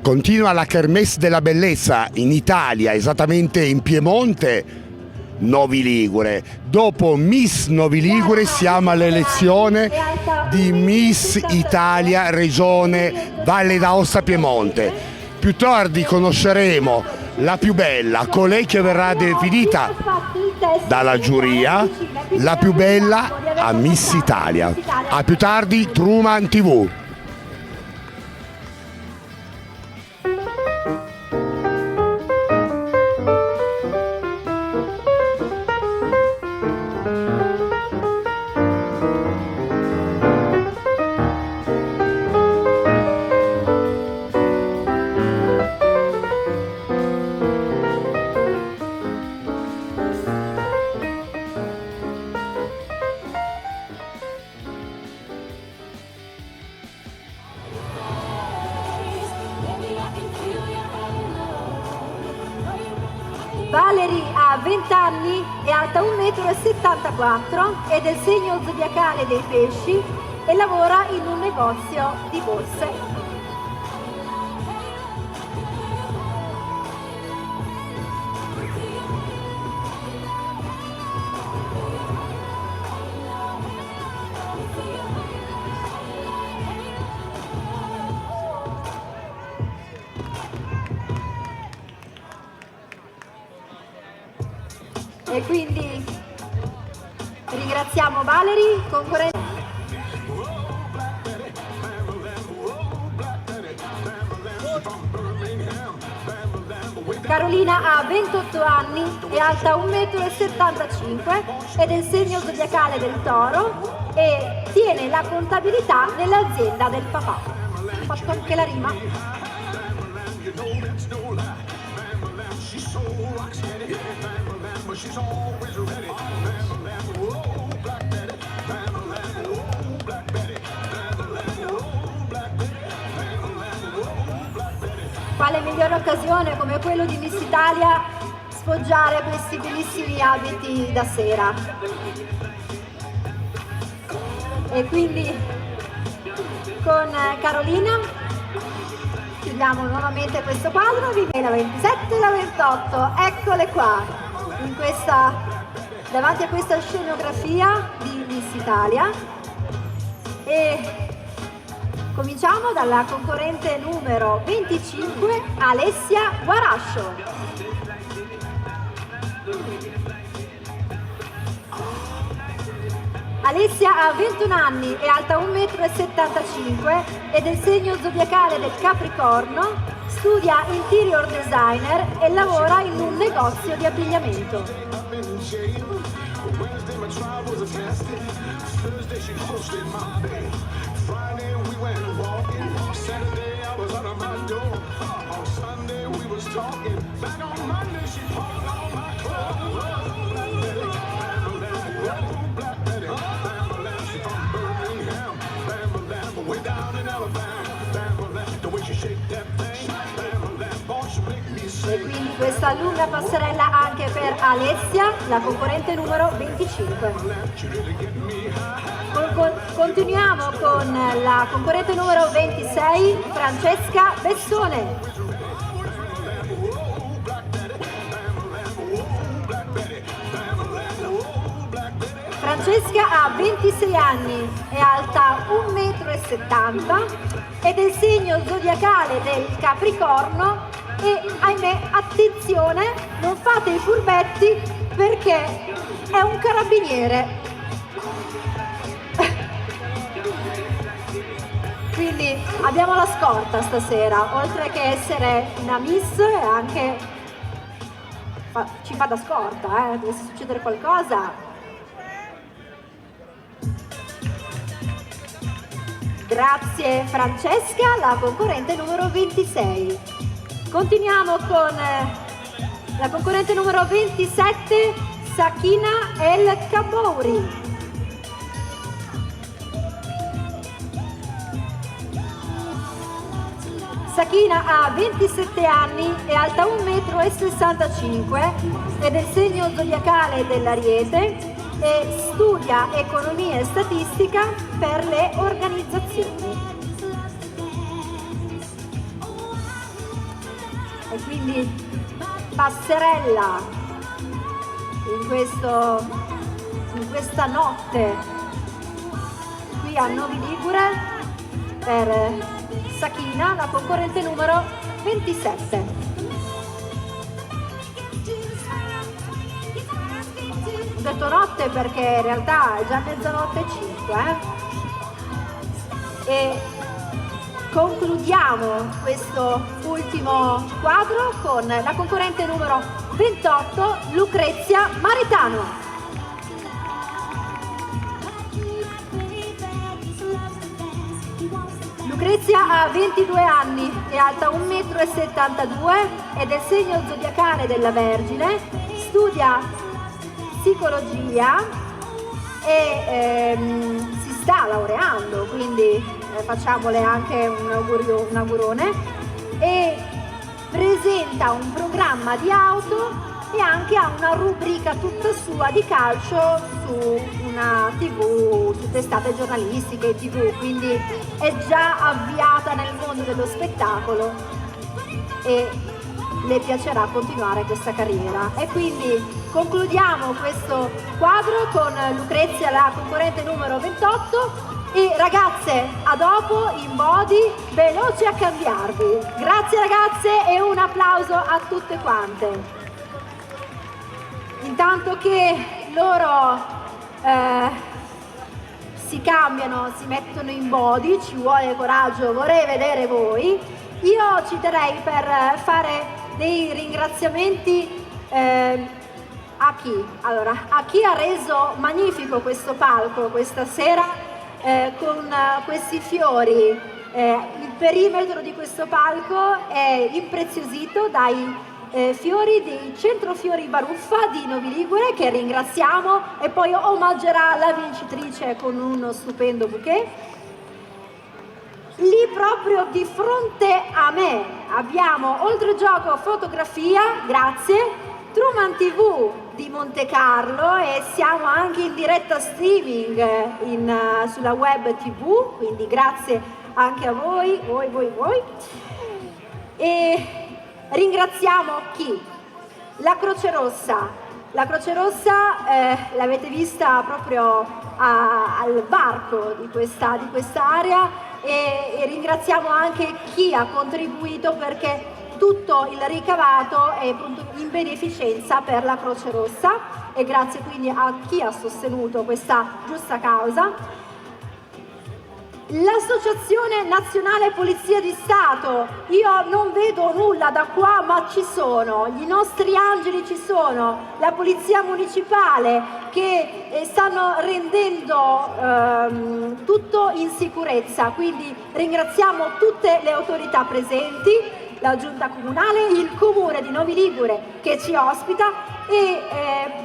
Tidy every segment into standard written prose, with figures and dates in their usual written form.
Continua la Kermesse della Bellezza in Italia, esattamente in Piemonte, Novi Ligure. Dopo Miss Novi Ligure siamo all'elezione di Miss Italia Regione Valle d'Aosta Piemonte. Più tardi conosceremo la più bella, colei che verrà definita dalla giuria la più bella a Miss Italia. A più tardi, Truman TV. Valerie ha 20 anni, è alta 1,74 m, è del segno zodiacale dei pesci e lavora in un negozio di borse. E quindi ringraziamo Valerie, concorrente. Carolina ha 28 anni, è alta 1,75 m, è del segno zodiacale del Toro e tiene la contabilità nell'azienda del papà. Ho fatto anche la rima. Quale migliore occasione come quello di Miss Italia sfoggiare questi bellissimi abiti da sera. E quindi con Carolina chiudiamo nuovamente questo quadro, la 27 e la 28, eccole qua, davanti a questa scenografia di Miss Italia. E cominciamo dalla concorrente numero 25, Alessia Guarascio. Alessia ha 21 anni, è alta 1,75 m, è del segno zodiacale del Capricorno, studia interior designer e lavora in un negozio di abbigliamento. E quindi questa lunga passerella anche per Alessia, la concorrente numero 25. Continuiamo con la concorrente numero 26, Francesca Bessone. Francesca ha 26 anni, è alta 1,70 m, è del segno zodiacale del Capricorno e, ahimè, attenzione, non fate i furbetti perché è un carabiniere. Quindi abbiamo la scorta stasera, oltre che essere una miss, anche ci fa da scorta, dovesse succedere qualcosa. Grazie Francesca, la concorrente numero 26. Continuiamo con la concorrente numero 27, Sakina El Kabouri. Sakina ha 27 anni, è alta 1,65 m, è del segno zodiacale dell'Ariete e studia economia e statistica per le organizzazioni. e quindi passerella in questa notte qui a Novi Ligure per Sakina, la concorrente numero 27. Ho detto notte perché in realtà è già mezzanotte e 5, E concludiamo questo ultimo quadro con la concorrente numero 28, Lucrezia Maritano. Lucrezia ha 22 anni, è alta 1,72 m, è del segno zodiacale della Vergine, studia psicologia e si sta laureando, quindi facciamole anche un augurone, e presenta un programma di auto e anche ha una rubrica tutta sua di calcio su una TV, su testate giornalistiche TV, quindi è già avviata nel mondo dello spettacolo e le piacerà continuare questa carriera. E quindi concludiamo questo quadro con Lucrezia, la concorrente numero 28. E ragazze, a dopo in body, veloci a cambiarvi. Grazie ragazze e un applauso a tutte quante. Intanto che loro si cambiano, si mettono in body, ci vuole coraggio, vorrei vedere voi. Io ci terrei per fare dei ringraziamenti a chi? Allora, a chi ha reso magnifico questo palco questa sera con questi fiori. Il perimetro di questo palco è impreziosito dai fiori di Centro Fiori Baruffa di Novi Ligure, che ringraziamo e poi omaggerà la vincitrice con uno stupendo bouquet. Lì proprio di fronte a me abbiamo Oltregioco Fotografia, grazie, Truman TV di Monte Carlo, e siamo anche in diretta streaming sulla web TV, quindi grazie anche a voi. E ringraziamo chi? La Croce Rossa. La Croce Rossa l'avete vista proprio al varco di questa area, e ringraziamo anche chi ha contribuito, perché tutto il ricavato è in beneficenza per la Croce Rossa, e grazie quindi a chi ha sostenuto questa giusta causa. L'Associazione Nazionale Polizia di Stato, io non vedo nulla da qua, ma ci sono, i nostri angeli ci sono, la Polizia Municipale che stanno rendendo tutto in sicurezza, quindi ringraziamo tutte le autorità presenti, la Giunta Comunale, il Comune di Novi Ligure che ci ospita, e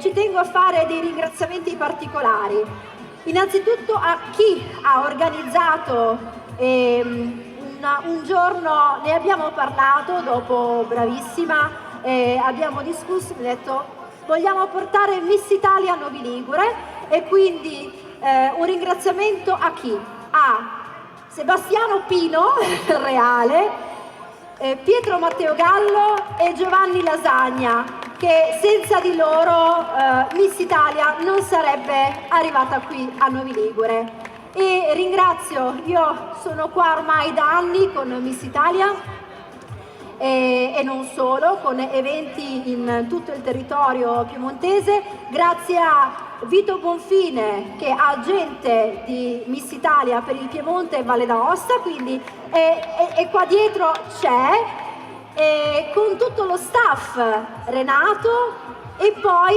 ci tengo a fare dei ringraziamenti particolari. Innanzitutto a chi ha organizzato un giorno, ne abbiamo parlato dopo Bravissima, abbiamo discusso, ho detto vogliamo portare Miss Italia a Novi Ligure, e quindi un ringraziamento a chi? A Sebastiano Pino, Reale, Pietro Matteo Gallo e Giovanni Lasagna, che senza di loro Miss Italia non sarebbe arrivata qui a Novi Ligure. E ringrazio, io sono qua ormai da anni con Miss Italia e non solo, con eventi in tutto il territorio piemontese, grazie a Vito Bonfine, che è agente di Miss Italia per il Piemonte e Valle d'Aosta, quindi e qua dietro c'è, con tutto lo staff, Renato, e poi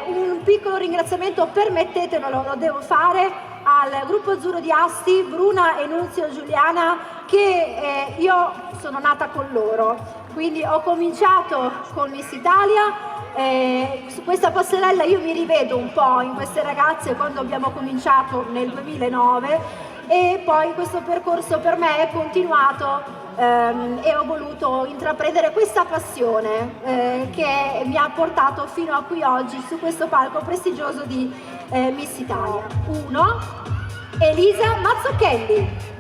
un piccolo ringraziamento, permettetemelo, lo devo fare, al gruppo azzurro di Asti, Bruna e Nunzio Giuliana, che io sono nata con loro, quindi ho cominciato con Miss Italia. Su questa passerella io mi rivedo un po' in queste ragazze quando abbiamo cominciato nel 2009, e poi questo percorso per me è continuato, e ho voluto intraprendere questa passione che mi ha portato fino a qui oggi su questo palco prestigioso di Miss Italia. 1. Elisa Mazzucchelli.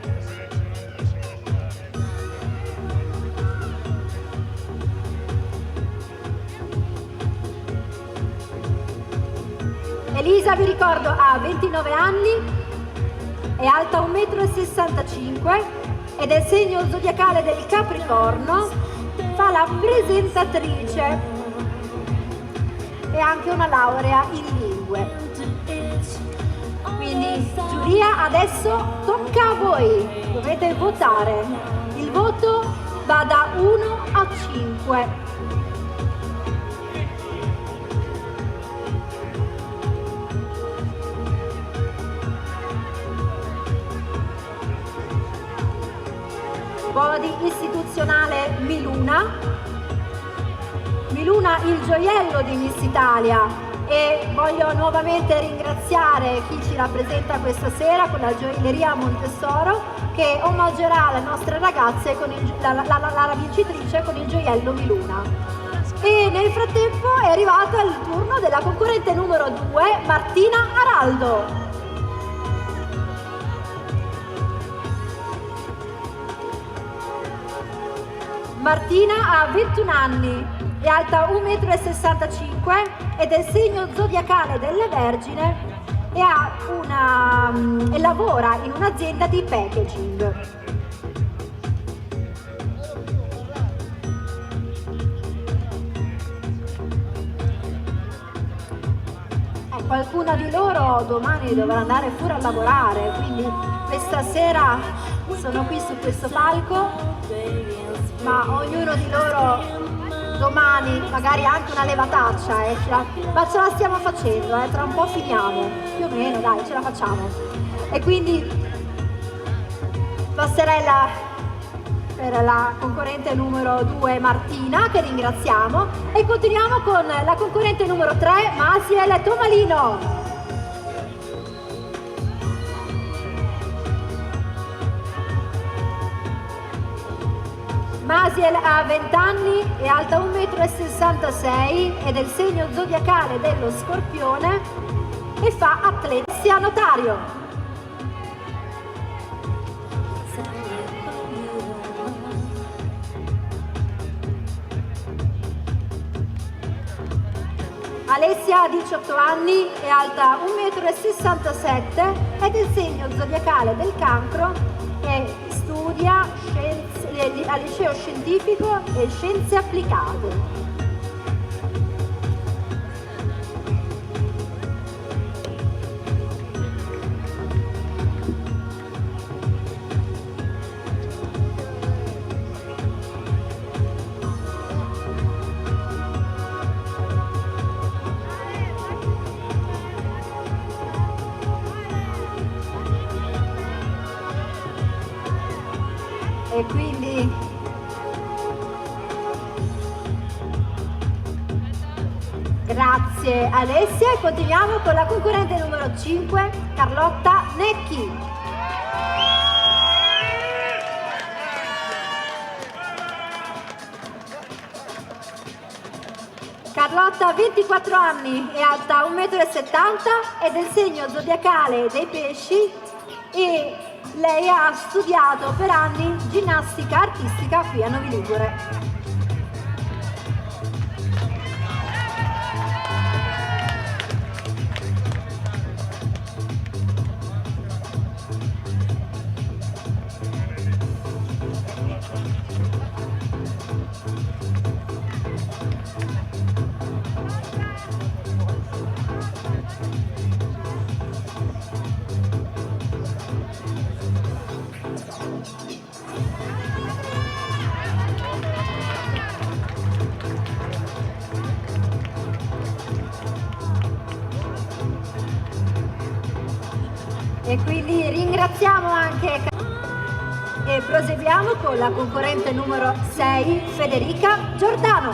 Elisa, vi ricordo, ha 29 anni, è alta 1,65 m ed è segno zodiacale del Capricorno, fa la presentatrice e anche una laurea in lingue. Quindi giuria, adesso tocca a voi, dovete votare. Il voto va da 1 a 5. Body istituzionale Miluna. Miluna, il gioiello di Miss Italia, e voglio nuovamente ringraziare chi ci rappresenta questa sera con la gioielleria Montessoro, che omaggerà le nostre ragazze con la vincitrice con il gioiello Miluna. E nel frattempo è arrivato il turno della concorrente numero 2, Martina Araldo. Martina ha 21 anni, è alta 1,65 m ed è segno zodiacale della Vergine e lavora in un'azienda di packaging. Qualcuna di loro domani dovrà andare pure a lavorare, quindi questa sera sono qui su questo palco, ma ognuno di loro domani magari anche una levataccia, ma ce la stiamo facendo, tra un po' finiamo, più o meno, dai, ce la facciamo. E quindi passerella per la concorrente numero 2 Martina, che ringraziamo, e continuiamo con la concorrente numero 3 Masiel Tomalino. Masiel ha 20 anni, è alta 1,66 m ed è il segno zodiacale dello Scorpione e fa atlezia notario. Alessia ha 18 anni, è alta 1,67 m ed è il segno zodiacale del Cancro e studia al liceo scientifico e scienze applicate. E quindi grazie Alessia, e continuiamo con la concorrente numero 5 Carlotta Necchi. Carlotta ha 24 anni, è alta 1,70 m ed è il segno zodiacale dei pesci e lei ha studiato per anni ginnastica artistica qui a Novi Ligure. E quindi ringraziamo anche e proseguiamo con la concorrente numero 6 Federica Giordano.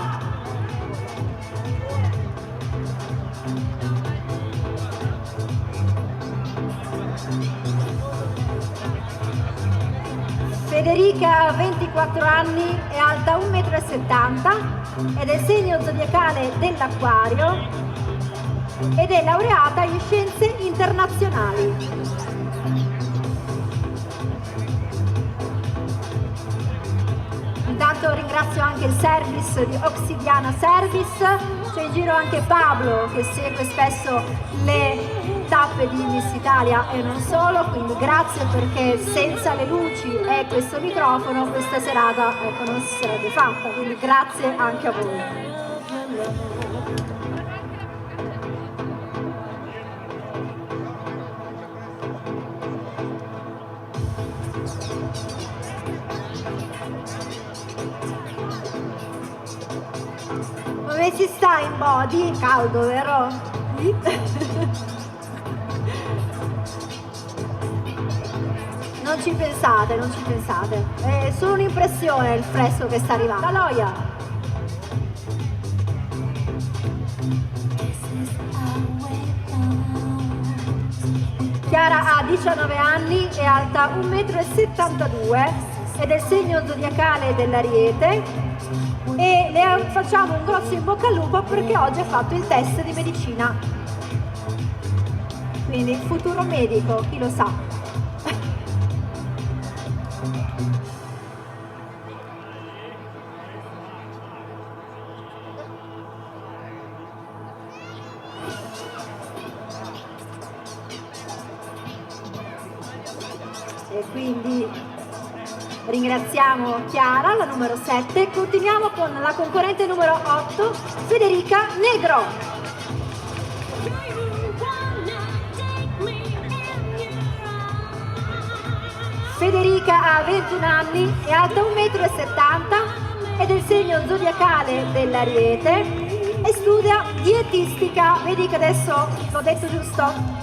Federica ha 24 anni, è alta 1,70 m ed è segno zodiacale dell'Acquario ed è laureata in scienze internazionali. Intanto ringrazio anche il service di Oxidiana Service, c'è in giro anche Pablo che segue spesso le tappe di Miss Italia e non solo, quindi grazie, perché senza le luci e questo microfono questa serata, ecco, non si sarebbe fatta, quindi grazie anche a voi. Come si sta in body? Caldo, vero? Non ci pensate, non ci pensate. È solo un'impressione il fresco che sta arrivando. Aloia! Chiara ha 19 anni, è alta 1,72 m, è del segno zodiacale dell'Ariete e le facciamo un grosso in bocca al lupo perché oggi ha fatto il test di medicina. Quindi futuro medico, chi lo sa. E quindi ringraziamo Chiara, la numero 7. Continuiamo con la concorrente numero 8, Federica Negro. Federica ha 21 anni, è alta 1,70 m, è del segno zodiacale dell'Ariete e studia dietistica. Vedi che adesso l'ho detto giusto?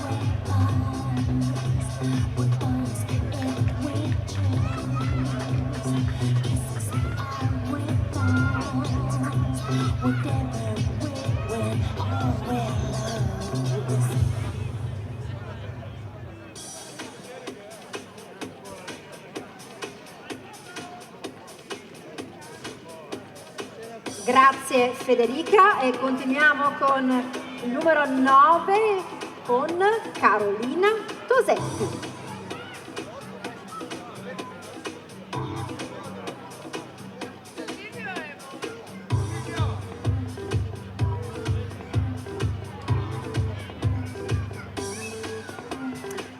Grazie Federica e continuiamo con il numero 9 con Carolina Tosetti.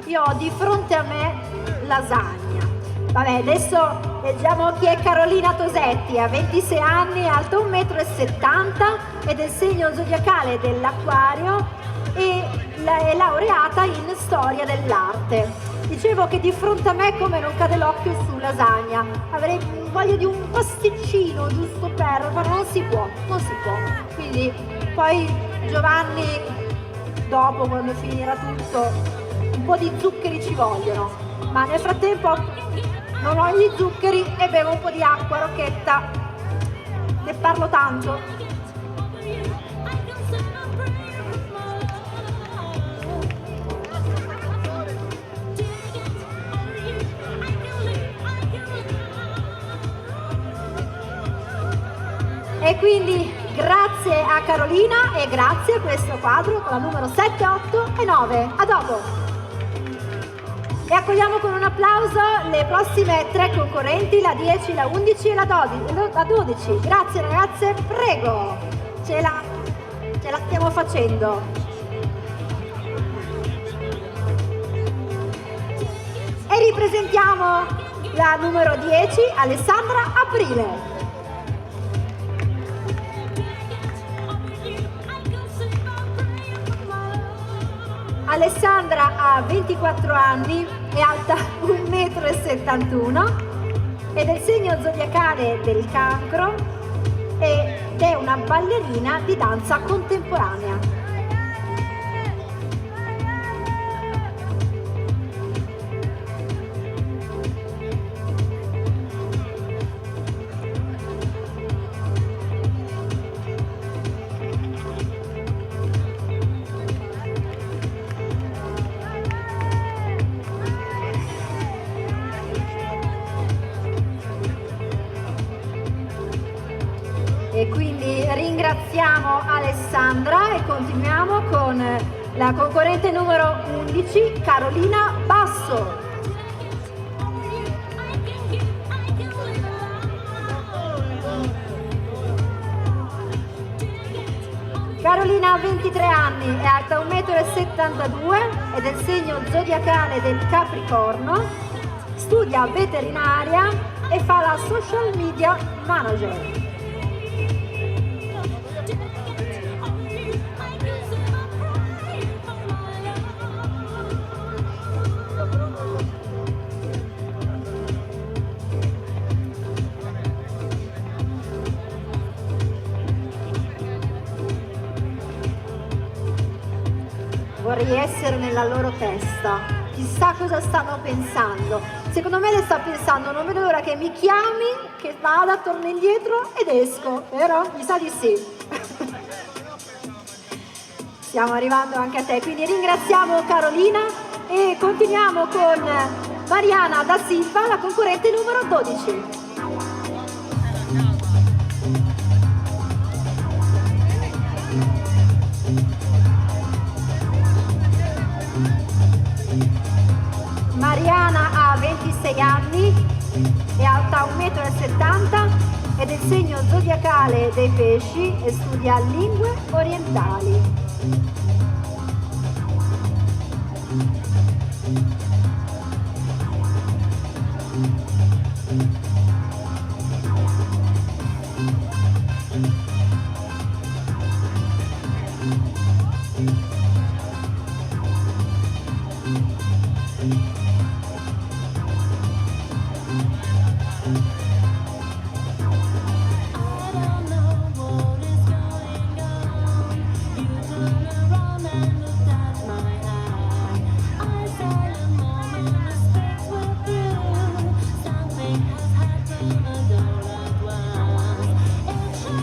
Io ho di fronte a me lasagna. Vabbè, adesso leggiamo chi è Carolina Tosetti, ha 26 anni, alta 1,70 m, è del segno zodiacale dell'Acquario e è laureata in storia dell'arte. Dicevo che di fronte a me come non cade l'occhio su lasagna, avrei voglia di un pasticcino giusto per, ma non si può, non si può. Quindi poi Giovanni, dopo quando finirà tutto, un po' di zuccheri ci vogliono, ma nel frattempo non ho gli zuccheri e bevo un po' di acqua rocchetta, ne parlo tanto. E quindi grazie a Carolina e grazie a questo quadro con la numero 7, 8 e 9. A dopo! E accogliamo con un applauso le prossime 3 concorrenti, la 10, la 11 e la 12. Grazie ragazze, prego, ce la stiamo facendo. E ripresentiamo la numero 10, Alessandra Aprile. Alessandra ha 24 anni, è alta 1,71 m, è del segno zodiacale del Cancro ed è una ballerina di danza contemporanea. E quindi ringraziamo Alessandra e continuiamo con la concorrente numero 11, Carolina Basso. Carolina ha 23 anni, è alta 1,72 m, è del segno zodiacale del Capricorno, studia veterinaria e fa la social media manager. Vorrei essere nella loro testa, chissà cosa stanno pensando. Secondo me le sta pensando, non vedo l'ora che mi chiami, che vada, torno indietro ed esco, vero? Mi sa di sì. Stiamo arrivando anche a te, quindi ringraziamo Carolina e continuiamo con Mariana da Silva, la concorrente numero 12. Mariana ha 26 anni, è alta 1,70 m, è del segno zodiacale dei pesci e studia lingue orientali.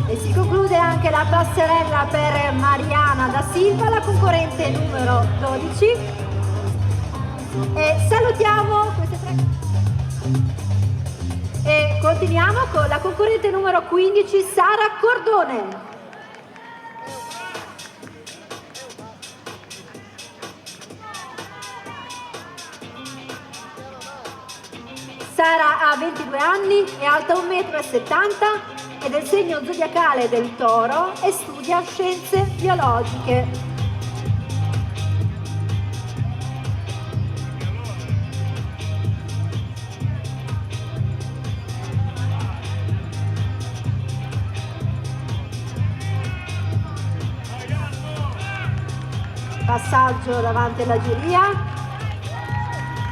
E si conclude anche la passerella per Mariana da Silva, la concorrente numero 12. E salutiamo queste tre. E continuiamo con la concorrente numero 15, Sara Cordone. Sara ha 22 anni, è alta 1,70 m, è del segno zodiacale del Toro e studia scienze biologiche. Passaggio davanti alla giuria.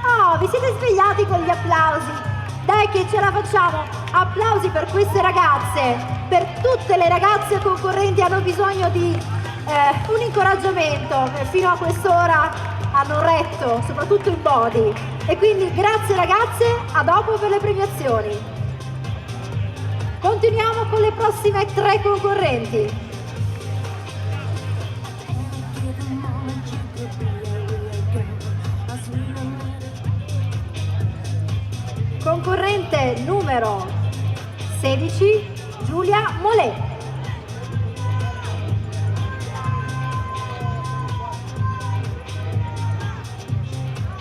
Oh, vi siete svegliati con gli applausi? Dai che ce la facciamo! Applausi per queste ragazze, per tutte le ragazze concorrenti hanno bisogno di un incoraggiamento. Fino a quest'ora hanno retto, soprattutto il body. E quindi grazie ragazze, a dopo per le premiazioni. Continuiamo con le prossime tre concorrenti. Concorrente numero 16, Giulia Molè.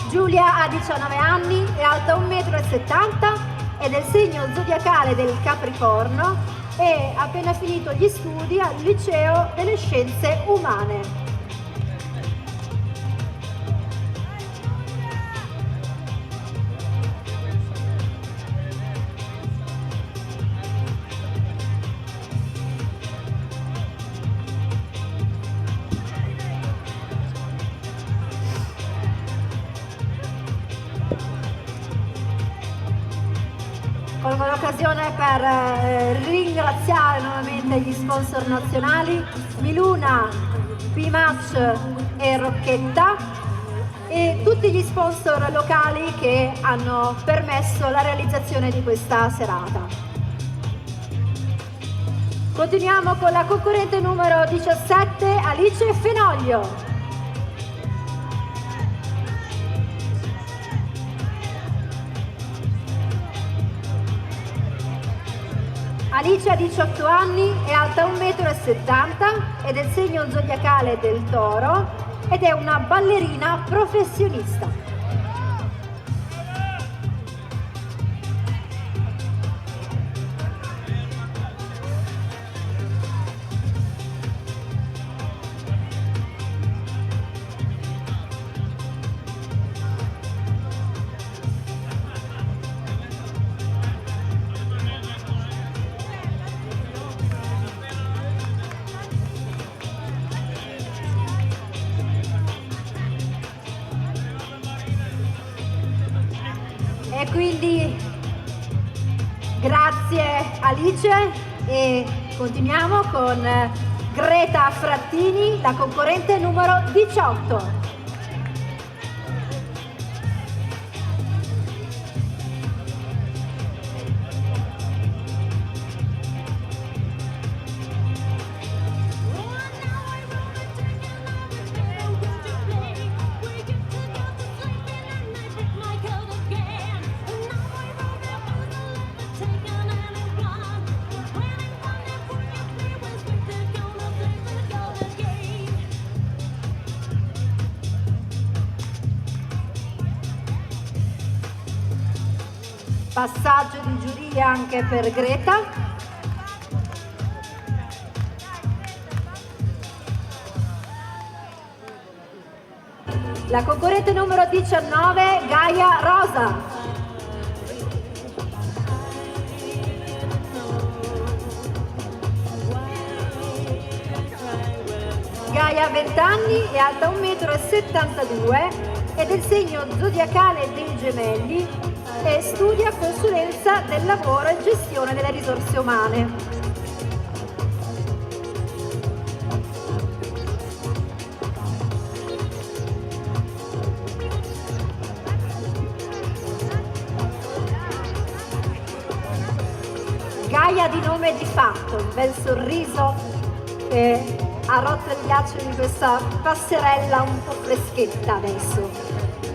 Giulia ha 19 anni, è alta 1,70 m, è del segno zodiacale del Capricorno e ha appena finito gli studi al liceo delle scienze umane. Colgo l'occasione per ringraziare nuovamente gli sponsor nazionali Miluna, P-Match e Rocchetta e tutti gli sponsor locali che hanno permesso la realizzazione di questa serata. Continuiamo con la concorrente numero 17, Alice Fenoglio. Alice ha 18 anni, è alta 1,70 m, è del segno zodiacale del Toro ed è una ballerina professionista. quindi grazie Alice e continuiamo con Greta Frattini, la concorrente numero 18. Passaggio di giuria anche per Greta. La concorrente numero 19, Gaia Rosa. Gaia ha 20 anni, è alta 1,72 m, è del segno zodiacale dei Gemelli e studia consulenza del lavoro e gestione delle risorse umane. Gaia di nome e di fatto, un bel sorriso che ha rotto il ghiaccio di questa passerella un po' freschetta adesso.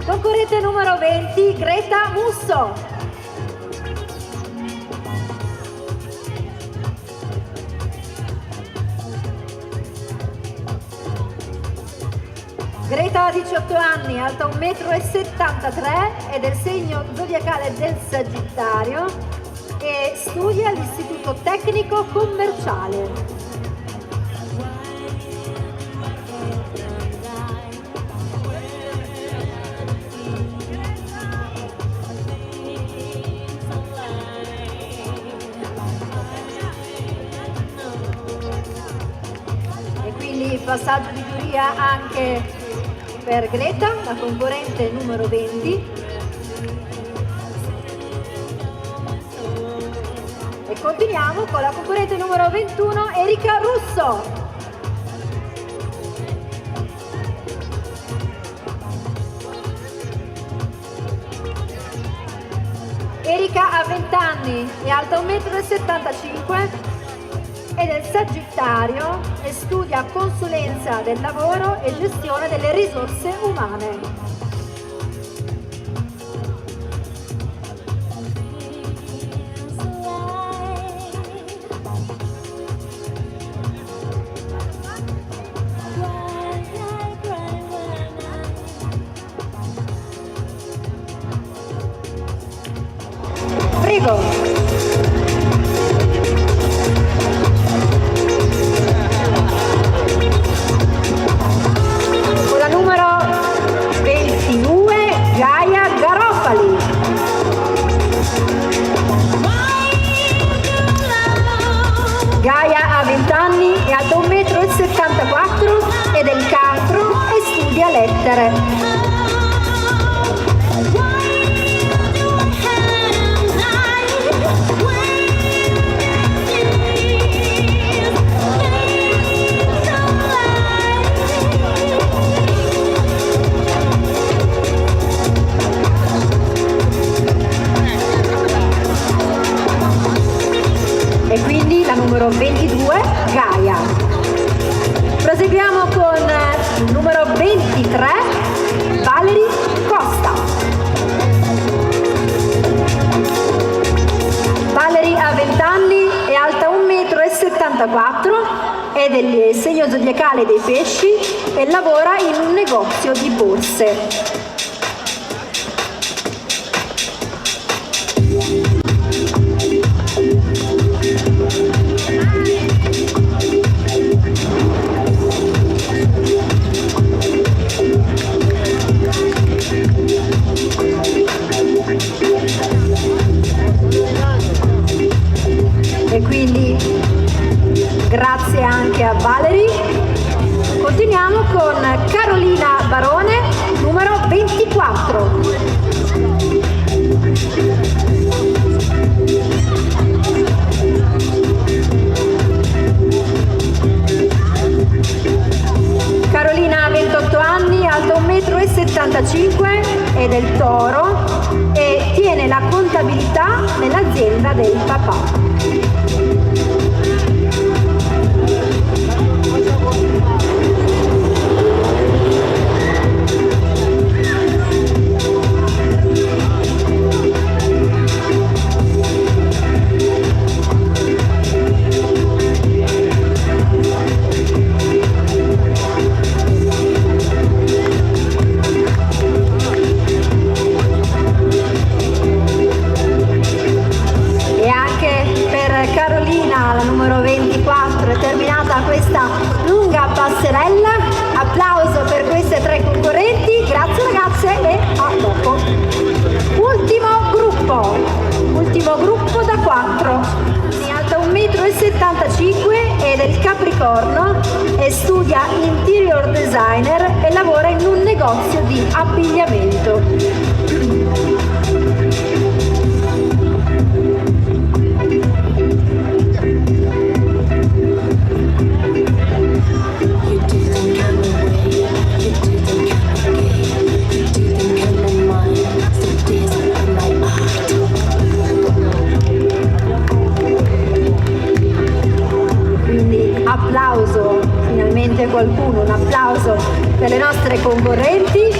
Concorrente numero 20, Greta Musso. Greta ha 18 anni, alta 1,73 m, è del segno zodiacale del Sagittario e studia all'Istituto Tecnico Commerciale. Passaggio di giuria anche per Greta, la concorrente numero 20. E continuiamo con la concorrente numero 21, Erika Russo. Erika ha 20 anni, è alta 1,75 m, è del Sagittario e studia consulenza del lavoro e gestione delle risorse umane. Prego. Gaia ha 20 anni, è alta 1,74 m, è del Cancro e studia lettere. E quindi la numero 22, Gaia. Proseguiamo con il numero 23, Valerie Costa. Valerie ha 20 anni, è alta 1,74 m, è del segno zodiacale dei pesci e lavora in un negozio di borse. E quindi grazie anche a Valerie. Continuiamo con Carolina Barone, numero 24. Carolina ha 28 anni, alta 1,75 m, è del Toro e tiene la contabilità nell'azienda del papà. La numero 24 è terminata questa lunga passerella. Applauso per queste tre concorrenti, grazie ragazze e a dopo. Ultimo gruppo da 4, è alta 1,75 m, è del Capricorno e studia interior designer e lavora in un negozio di abbigliamento. Applauso, finalmente qualcuno, un applauso per le nostre concorrenti,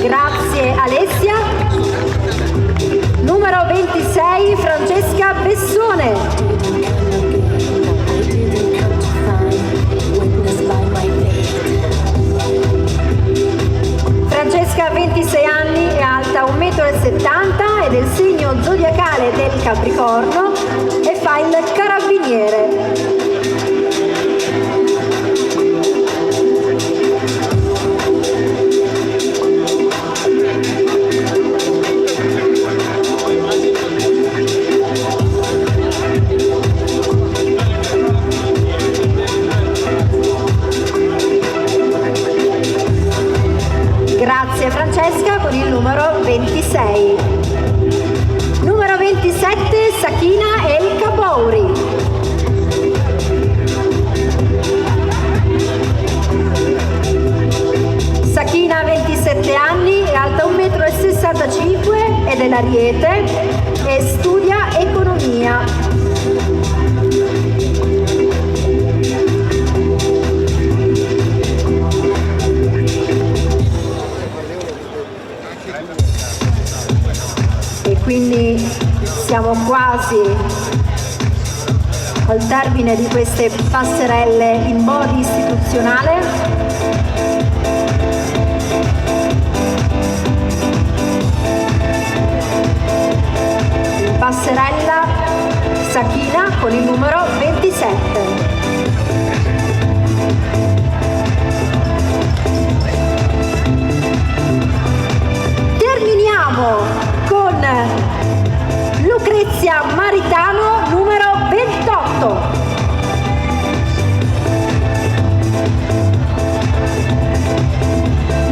grazie Alessia. Numero 26 Francesca Bessone. Francesca ha 26 anni, è alta 1,70 m, è del segno zodiacale del Capricorno e fa il carabiniere. Grazie Francesca con il numero 26. Numero 27 Sakina El Kabouri. Sakina ha 27 anni, è alta 1,65 m, è dell'Ariete e studia economia. Quindi siamo quasi al termine di queste passerelle in body istituzionale. In passerella Sakina con il numero 27. Terminiamo con Lucrezia Maritano numero 28.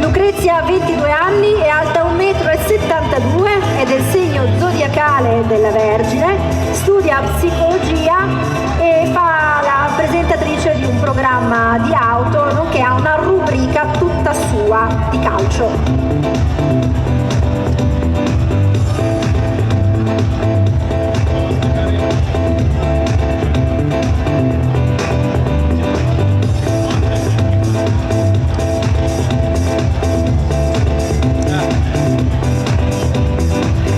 Lucrezia ha 22 anni, è alta 1,72 m, è del segno zodiacale della Vergine, studia psicologia e fa la presentatrice di un programma di auto, nonché ha una rubrica tutta sua di calcio.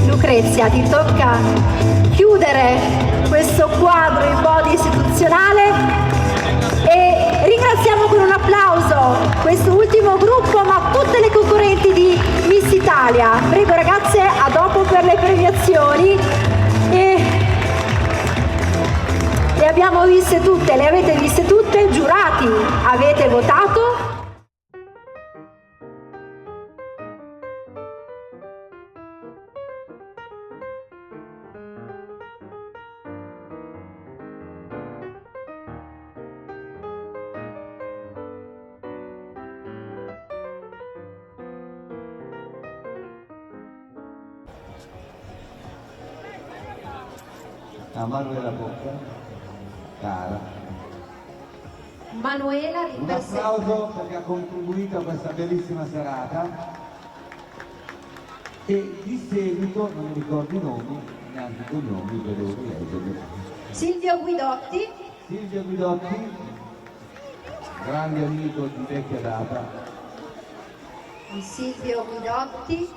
Lucrezia, ti tocca chiudere questo quadro in body istituzionale e ringraziamo con un applauso questo ultimo gruppo ma tutte le concorrenti di Miss Italia. Prego ragazze, a dopo per le premiazioni. Le abbiamo viste tutte, le avete viste tutte, giurati, avete votato. a Manuela Bocca, cara. Manuela di Un per sé. applauso perché ha contribuito a questa bellissima serata. E di seguito, non mi ricordo i nomi, neanche i cognomi, ve devo leggere. Silvio Guidotti. Silvio Guidotti, grande amico di vecchia data. Di Silvio Guidotti.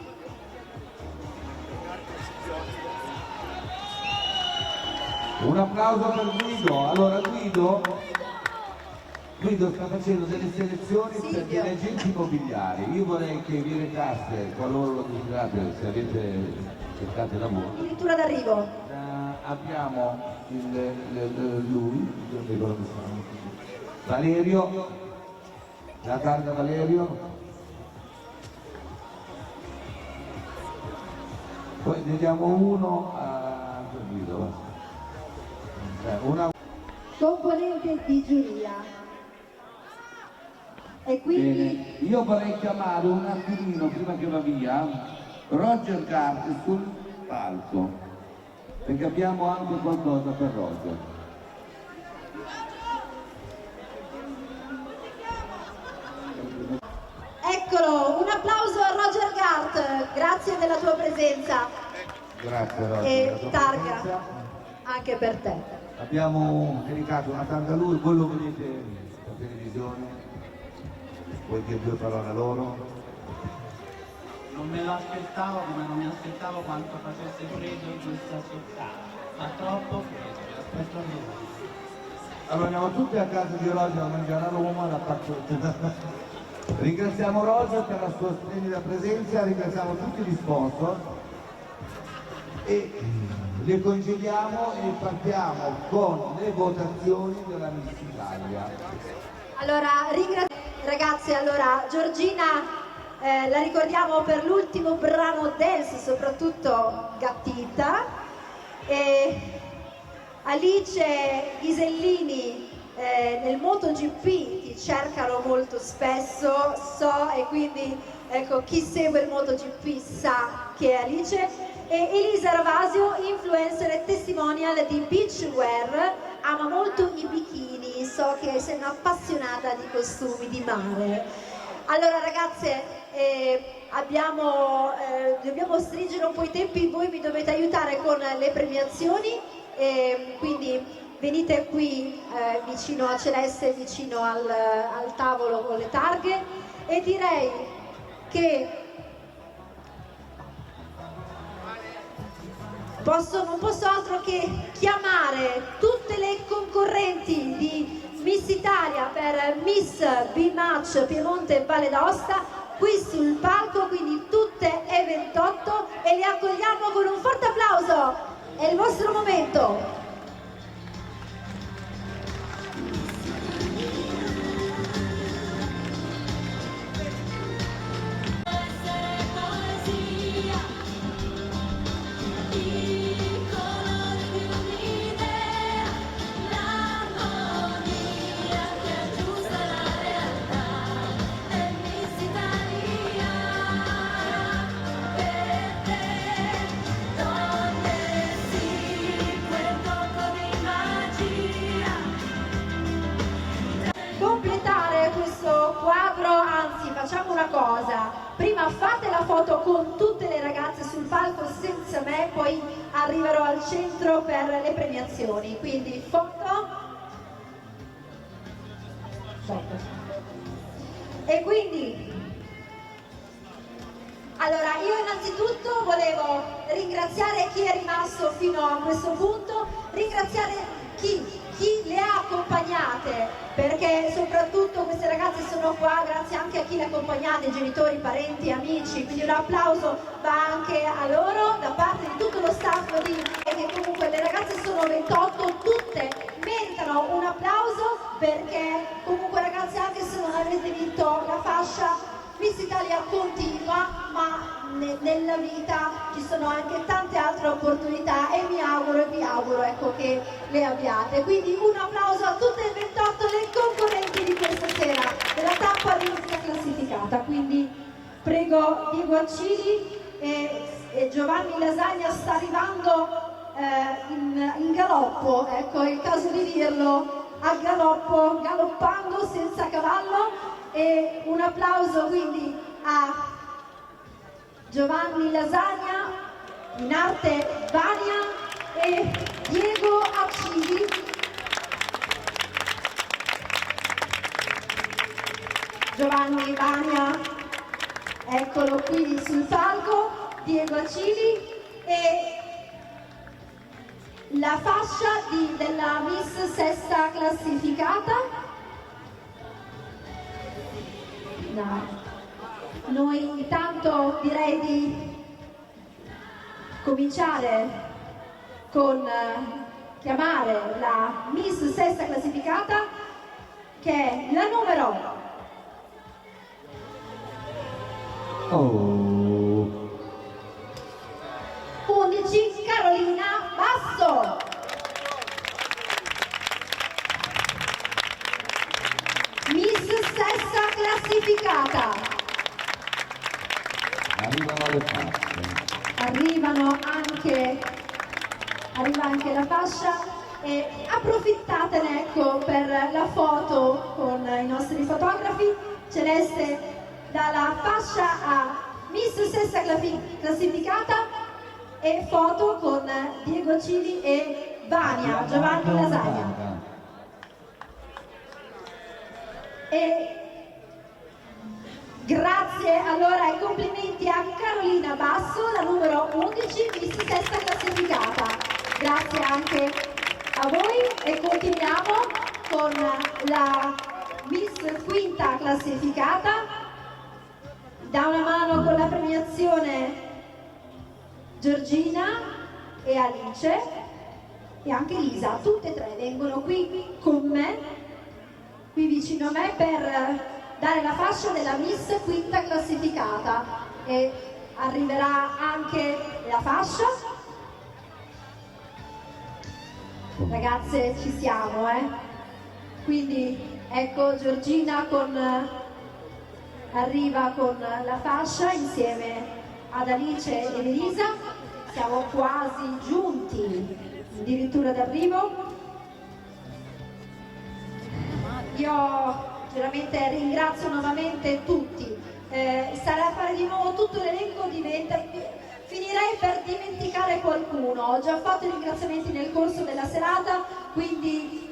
Un applauso per Guido. Allora Guido sta facendo delle selezioni per Silvio. degli agenti immobiliari. Io vorrei che vi recaste, qualora lo desiderate, se avete cercate lavoro. Addirittura d'arrivo. Abbiamo lui, non mi ricordo come si chiama, Valerio, la targa Valerio. Poi ne diamo uno a Guido. Una... Componente di giuria. E quindi Bene, io vorrei chiamare un attimino, prima che va via, Roger Gart sul palco, perché abbiamo anche qualcosa per Roger. eccolo, un applauso a Roger Gart, grazie della tua presenza. Grazie Roger. E della tua targa presenza. anche per te. Abbiamo dedicato una targa a lui, voi lo vedete in televisione, vuoi dire due parole a loro? Non me lo aspettavo come non mi aspettavo quanto facesse freddo in questa città. Fa troppo freddo, mi aspetto a lui. Allora andiamo tutti a casa di Roger a mangiare a Roma, la faccio. Ringraziamo Roger per la sua splendida presenza, ringraziamo tutti gli sponsor e li congediamo e partiamo con le votazioni della Miss Italia. Allora, ragazzi, allora Giorgina la ricordiamo per l'ultimo brano dance, soprattutto Gattita, e Alice Ghisellini nel MotoGP ti cercano molto spesso, so, e quindi ecco, chi segue il MotoGP sa che è Alice. E Elisa Ravasio, influencer e testimonial di beachwear, ama molto i bikini, so che sei un'appassionata di costumi di mare. Allora ragazze, dobbiamo stringere un po' i tempi, voi mi dovete aiutare con le premiazioni, quindi venite qui vicino a Celeste, vicino al tavolo con le targhe, e direi che non posso altro che chiamare tutte le concorrenti di Miss Italia per Miss B-Match Piemonte e Valle d'Aosta qui sul palco, quindi tutte e 28, e le accogliamo con un forte applauso. È il vostro momento. Facciamo una cosa, prima fate la foto con tutte le ragazze sul palco senza me, poi arriverò al centro per le premiazioni, quindi foto. E quindi, allora io innanzitutto volevo ringraziare chi è rimasto fino a questo punto, ringraziare chi le ha accompagnate, perché soprattutto queste ragazze sono qua grazie anche a chi le ha accompagnate, genitori, parenti, amici, quindi un applauso va anche a loro da parte di tutto lo staff che comunque le ragazze sono 28, tutte meritano un applauso, perché comunque ragazze, anche se non avete vinto la fascia, Miss Italia continua, ma nella vita ci sono anche tante altre opportunità e mi auguro e vi auguro, ecco, che le abbiate. Quindi un applauso a tutte le 28 le concorrenti di questa sera della tappa olimpica classificata. Quindi prego Diego Accini e Giovanni Lasagna sta arrivando in galoppo, ecco, è il caso di dirlo, a galoppo, galoppando senza cavallo. E un applauso quindi a Giovanni Lasagna, in arte Vania, e Diego Acili. Giovanni Vania, eccolo qui sul palco, Diego Acili, e la fascia della Miss sesta classificata. No. Noi intanto direi di cominciare con chiamare la Miss sesta classificata, che è la numero 11, Carolina Basso. Miss sesta classificata. Arrivano le fasce. Arriva anche la fascia, e approfittatene, ecco, per la foto con i nostri fotografi. Celeste dalla fascia a Miss sesta classificata, e foto con Diego Cili e Vania, Giovanni Lasagna. E grazie allora e complimenti a Carolina Basso, la numero 11, Miss sesta classificata. Grazie anche a voi, e continuiamo con la Miss quinta classificata. Da una mano con la premiazione Giorgina e Alice, e anche Lisa, tutte e tre vengono qui con me, qui vicino a me, per dare la fascia della Miss quinta classificata, e arriverà anche la fascia. Ragazze, ci siamo, quindi ecco Giorgina arriva con la fascia insieme ad Alice ed Elisa. Siamo quasi giunti, addirittura d'arrivo. Io veramente ringrazio nuovamente tutti. Stare a fare di nuovo tutto l'elenco finirei per dimenticare qualcuno. Ho già fatto i ringraziamenti nel corso della serata, quindi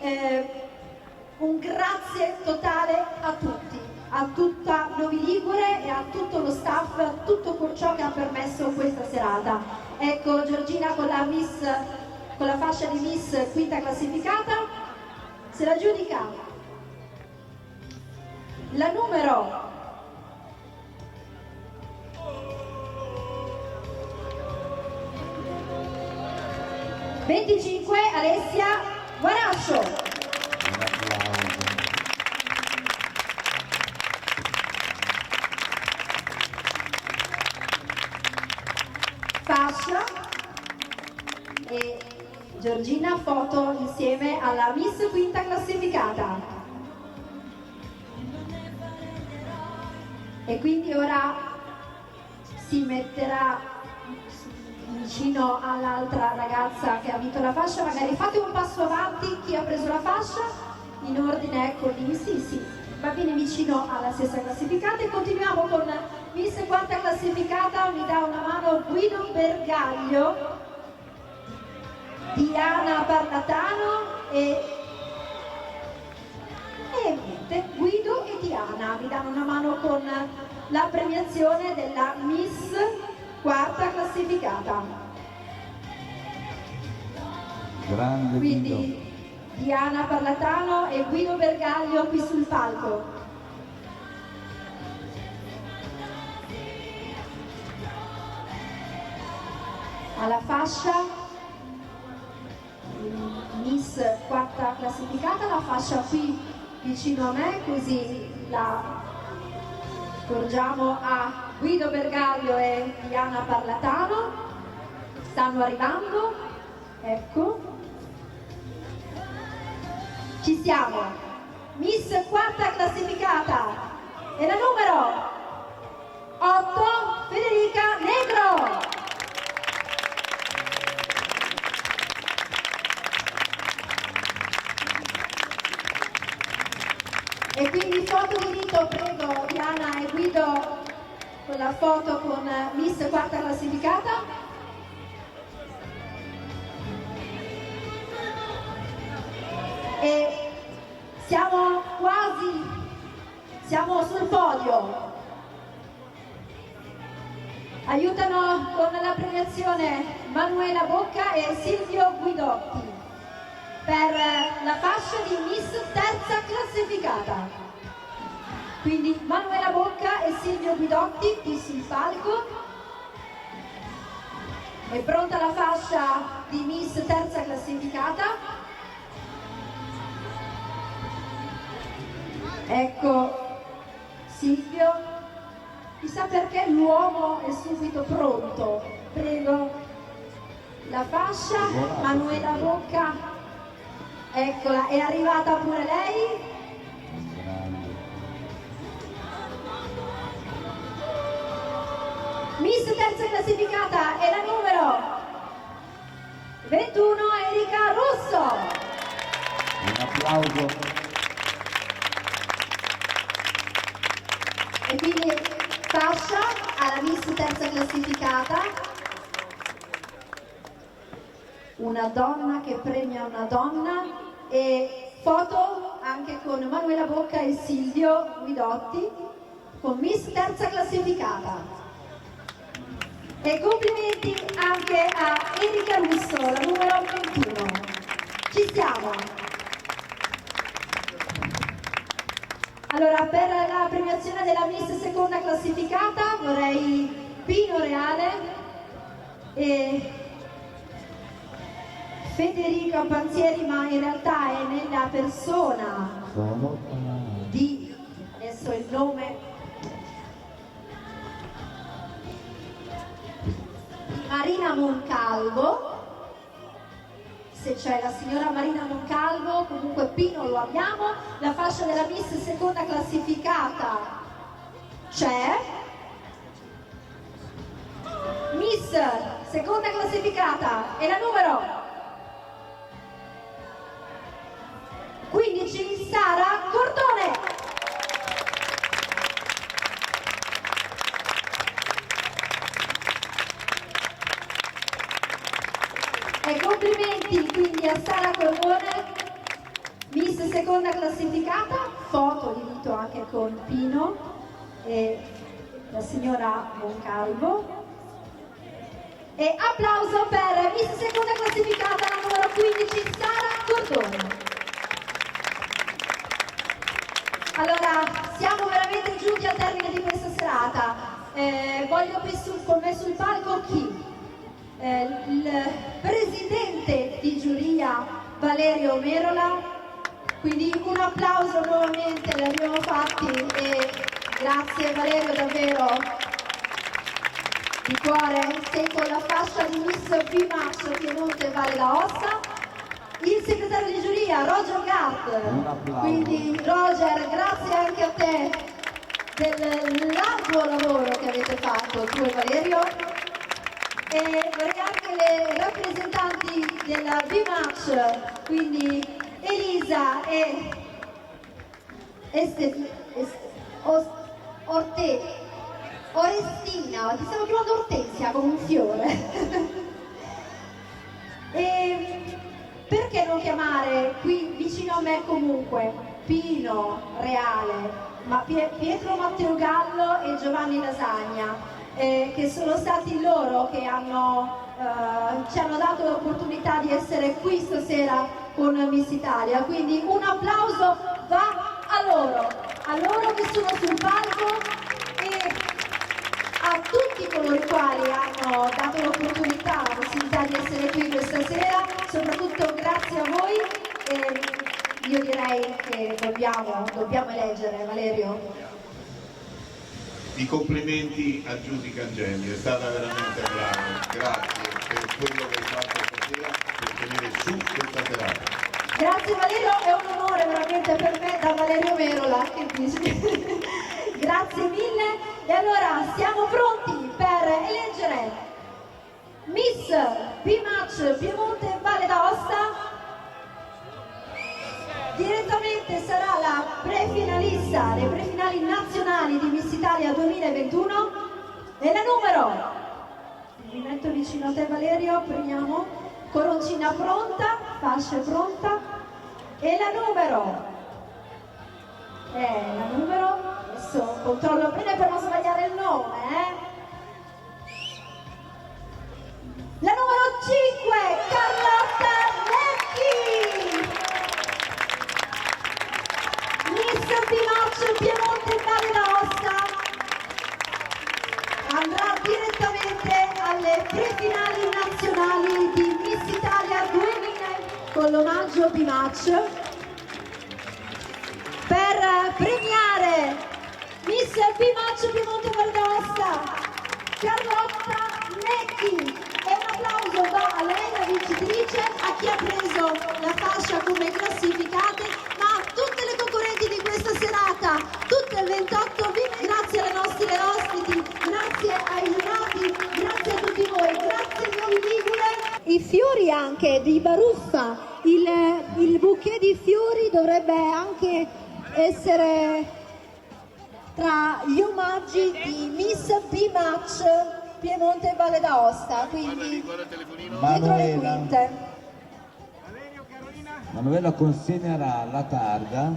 un grazie totale a tutti, a tutta Novi Ligure e a tutto lo staff, a tutto ciò che ha permesso questa serata. Ecco Giorgina con la fascia di Miss quinta classificata. Se la giudica la numero 25, Alessia Guarascio. Fascia e Giorgina, foto insieme alla Miss quinta classificata. E quindi ora si metterà vicino all'altra ragazza che ha vinto la fascia. Magari fate un passo avanti, chi ha preso la fascia, in ordine, ecco, sì, va bene, vicino alla stessa classificata. E continuiamo con Miss quarta classificata. Mi dà una mano Guido Bergaglio, Diana Parlatano e niente, Guido e Diana mi danno una mano con la premiazione della Miss quarta classificata. Grande quindi Guido. Diana Parlatano e Guido Bergaglio qui sul palco. Alla fascia Miss quarta classificata, la fascia qui vicino a me, così la porgiamo a Guido Bergaglio e Diana Parlatano. Stanno arrivando, ecco. Ci siamo. Miss quarta classificata e la numero 8, Federica Negro. E quindi foto di rito, prego Diana e Guido con la foto con Miss quarta classificata. E siamo quasi, siamo sul podio. Aiutano con la premiazione Manuela Bocca e Silvio Guidotti per la fascia di Miss terza classificata. Quindi Manuela Bocca e Silvio Guidotti qui sul palco. È pronta la fascia di Miss terza classificata. Ecco Silvio. Chissà perché l'uomo è subito pronto. Prego la fascia, Manuela Bocca, eccola, è arrivata pure lei. Miss terza classificata è la numero 21, Erika Russo. Un applauso. E quindi fascia alla Miss terza classificata, una donna che premia una donna, e foto anche con Manuela Bocca e Silvio Guidotti con Miss terza classificata. E complimenti anche a Erika Russo, la numero 21. Ci siamo. Allora, per la premiazione della Miss seconda classificata vorrei Pino Reale e Federica Panzieri, ma in realtà è nella persona di, adesso il nome, Marina Moncalvo. Se c'è la signora Marina Moncalvo, comunque Pino lo abbiamo. La fascia della Miss seconda classificata c'è. Miss seconda classificata è la numero 15, Sara Cordone. E complimenti quindi a Sara Cordone, Miss seconda classificata, foto di rito anche con Pino e la signora Moncalvo. E applauso per Miss seconda classificata, la numero 15, Sara Cordone. Allora, siamo veramente giunti al termine di questa serata. Voglio qui con me sul palco chi? Il presidente di giuria Valerio Merola, quindi un applauso nuovamente, li abbiamo fatti e grazie Valerio davvero di cuore. Sei con la fascia di Miss B-Match Piemonte Valle d'Aosta. Il segretario di giuria Roger Gard, quindi Roger, grazie anche a te del largo lavoro che avete fatto tu e Valerio. E vorrei anche le rappresentanti della B-Match, quindi Elisa e Orestina, ti stavo chiamando Ortensia come un fiore. E perché non chiamare qui vicino a me comunque Pino Reale, ma Pietro Matteo Gallo e Giovanni Lasagna? Che sono stati loro che ci hanno dato l'opportunità di essere qui stasera con Miss Italia, quindi un applauso va a loro che sono sul palco e a tutti coloro i quali hanno dato l'opportunità, la possibilità di essere qui questa sera, soprattutto grazie a voi. E io direi che dobbiamo eleggere Valerio. I complimenti a Giusy Cangelli, è stata veramente brava, grazie per quello che hai fatto stasera per tenere su questa serata. Grazie Valerio, è un onore veramente per me da Valerio Merola, che dici? Grazie mille. E allora siamo pronti per eleggere Miss B-Match Piemonte Valle d'Aosta, direttore direttamente sarà la prefinalista, le prefinali nazionali di Miss Italia 2021 e la numero, mi metto vicino a te Valerio, prendiamo, coroncina pronta, fascia pronta, e la numero, adesso controllo bene per non sbagliare il nome, La numero 5, Carlotta Lecchi! Miss Pinocchio Piemonte Valle d'Aosta andrà direttamente alle prefinali nazionali di Miss Italia 2000 con l'omaggio P-Match per premiare Miss P-Match Piemonte Valle d'Aosta Carlotta Lecchi. E un applauso va a lei, la vincitrice, a chi ha preso la fascia come classificate, ma a tutte le concorrenti di questa serata, tutte le 28, grazie alle nostre ospiti, grazie ai giurati, grazie a tutti voi, grazie a Novi Ligure. I fiori anche di Baruffa, il bouquet di fiori dovrebbe anche essere tra gli omaggi di Miss P-Match Piemonte e Valle d'Aosta, quindi dietro le quinte. Manuela consegnerà la targa.